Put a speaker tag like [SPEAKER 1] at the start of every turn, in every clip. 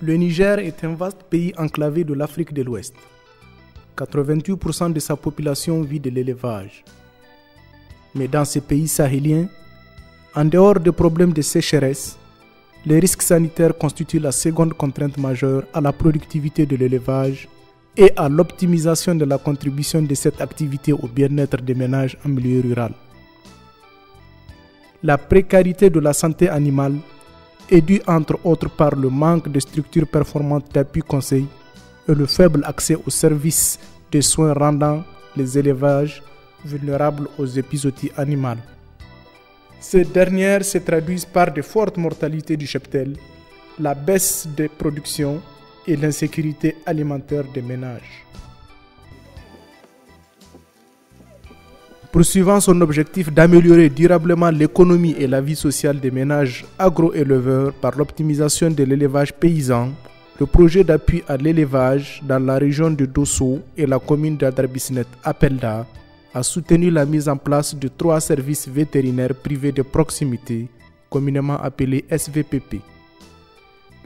[SPEAKER 1] Le Niger est un vaste pays enclavé de l'Afrique de l'Ouest. 88% de sa population vit de l'élevage. Mais dans ces pays sahéliens, en dehors des problèmes de sécheresse, les risques sanitaires constituent la seconde contrainte majeure à la productivité de l'élevage et à l'optimisation de la contribution de cette activité au bien-être des ménages en milieu rural. La précarité de la santé animale est due entre autres par le manque de structures performantes d'appui conseil et le faible accès aux services de soins rendant les élevages vulnérables aux épizooties animales. Ces dernières se traduisent par de fortes mortalités du cheptel, la baisse des productions et l'insécurité alimentaire des ménages. Poursuivant son objectif d'améliorer durablement l'économie et la vie sociale des ménages agro-éleveurs par l'optimisation de l'élevage paysan, le projet d'appui à l'élevage dans la région de Dosso et la commune d'Adarbisnet Apelda a soutenu la mise en place de 3 services vétérinaires privés de proximité, communément appelés SVPP.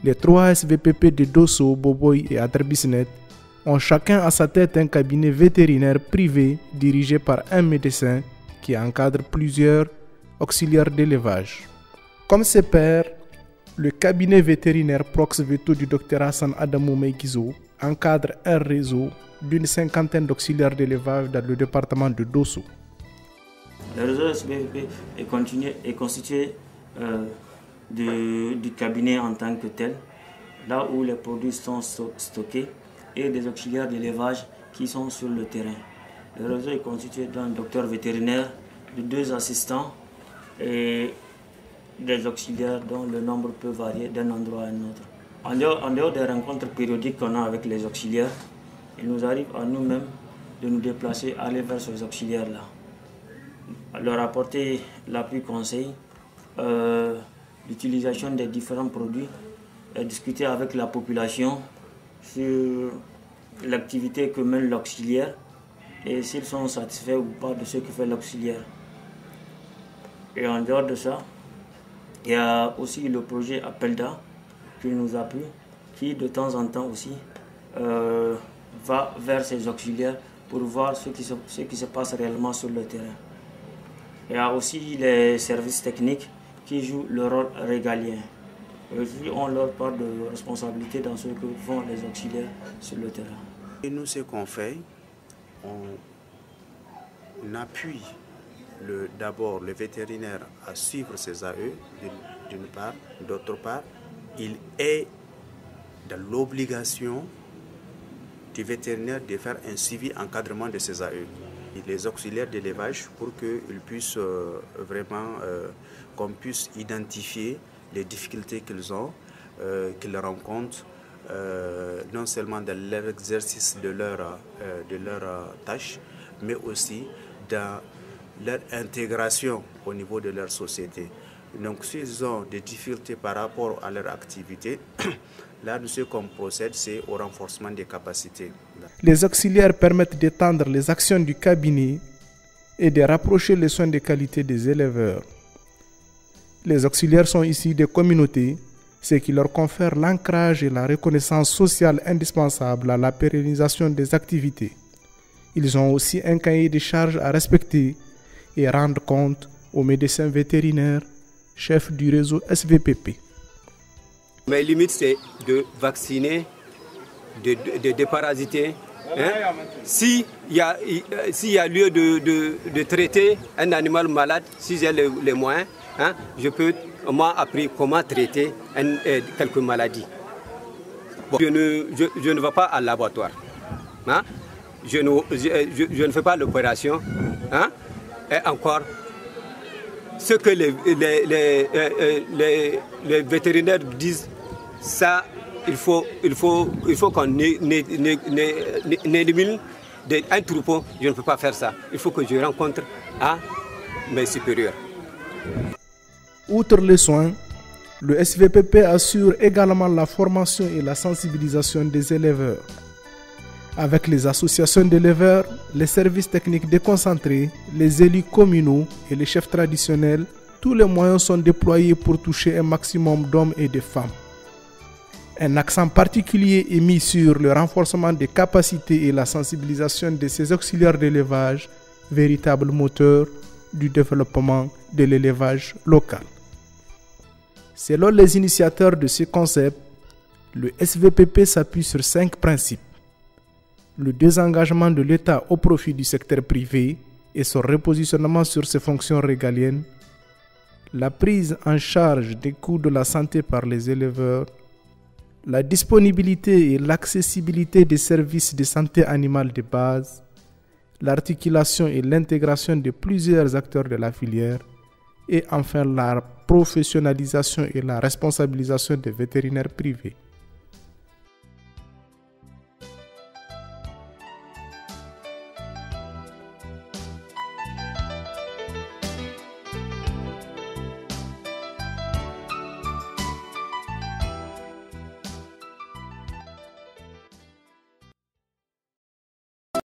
[SPEAKER 1] Les 3 SVPP de Dosso, Boboy et Adarbisnet ont chacun à sa tête un cabinet vétérinaire privé dirigé par un médecin qui encadre plusieurs auxiliaires d'élevage. Comme ses pairs, le cabinet vétérinaire Prox Veto du Dr Hassan Adamou Meikizo encadre un réseau d'une 50aine d'auxiliaires d'élevage dans le département de Dosso.
[SPEAKER 2] Le réseau SVPP est constitué du cabinet en tant que tel, là où les produits sont stockés, et des auxiliaires d'élevage qui sont sur le terrain. Le réseau est constitué d'un docteur vétérinaire, de 2 assistants et des auxiliaires dont le nombre peut varier d'un endroit à un autre. En dehors des rencontres périodiques qu'on a avec les auxiliaires, il nous arrive à nous-mêmes de nous déplacer, aller vers ces auxiliaires-là, leur apporter l'appui conseil, l'utilisation des différents produits, et discuter avec la population sur l'activité que mène l'auxiliaire et s'ils sont satisfaits ou pas de ce que fait l'auxiliaire. Et en dehors de ça, il y a aussi le projet Apelda qui nous appuie, qui de temps en temps aussi va vers ses auxiliaires pour voir ce qui se passe réellement sur le terrain. Il y a aussi les services techniques qui jouent le rôle régalien. Ils ont leur part de responsabilité dans ce que font les auxiliaires sur le terrain.
[SPEAKER 3] Et nous, ce qu'on fait, on appuie d'abord le vétérinaire à suivre ses AE, d'une part. D'autre part, il est dans l'obligation du vétérinaire de faire un suivi encadrement de ses AE. Et les auxiliaires d'élevage pour qu'ils puissent qu'on puisse identifier les difficultés qu'ils ont, qu'ils rencontrent, non seulement dans l'exercice de leur tâche, mais aussi dans leur intégration au niveau de leur société. Donc s'ils ont des difficultés par rapport à leur activité, là, ce qu'on procède, c'est au renforcement des capacités.
[SPEAKER 1] Les auxiliaires permettent d'étendre les actions du cabinet et de rapprocher les soins de qualité des éleveurs. Les auxiliaires sont ici des communautés, ce qui leur confère l'ancrage et la reconnaissance sociale indispensable à la pérennisation des activités. Ils ont aussi un cahier de charges à respecter et rendre compte aux médecins vétérinaires, chefs du réseau SVPP.
[SPEAKER 4] Mes limites, c'est de vacciner, de déparasiter. S'il y a lieu de traiter un animal malade, si j'ai les moyens, on m'a appris comment traiter quelques maladies. Bon, je ne vais pas à l'abattoir. Je ne fais pas l'opération. Et encore, ce que les vétérinaires disent, ça, il faut qu'on élimine un troupeau. Je ne peux pas faire ça. Il faut que je rencontre mes supérieurs.
[SPEAKER 1] Outre les soins, le SVPP assure également la formation et la sensibilisation des éleveurs. Avec les associations d'éleveurs, les services techniques déconcentrés, les élus communaux et les chefs traditionnels, tous les moyens sont déployés pour toucher un maximum d'hommes et de femmes. Un accent particulier est mis sur le renforcement des capacités et la sensibilisation de ces auxiliaires d'élevage, véritables moteurs du développement de l'élevage local. Selon les initiateurs de ce concept, le SVPP s'appuie sur 5 principes. Le désengagement de l'État au profit du secteur privé et son repositionnement sur ses fonctions régaliennes, la prise en charge des coûts de la santé par les éleveurs, la disponibilité et l'accessibilité des services de santé animale de base, l'articulation et l'intégration de plusieurs acteurs de la filière, et enfin la professionnalisation et la responsabilisation des vétérinaires privés.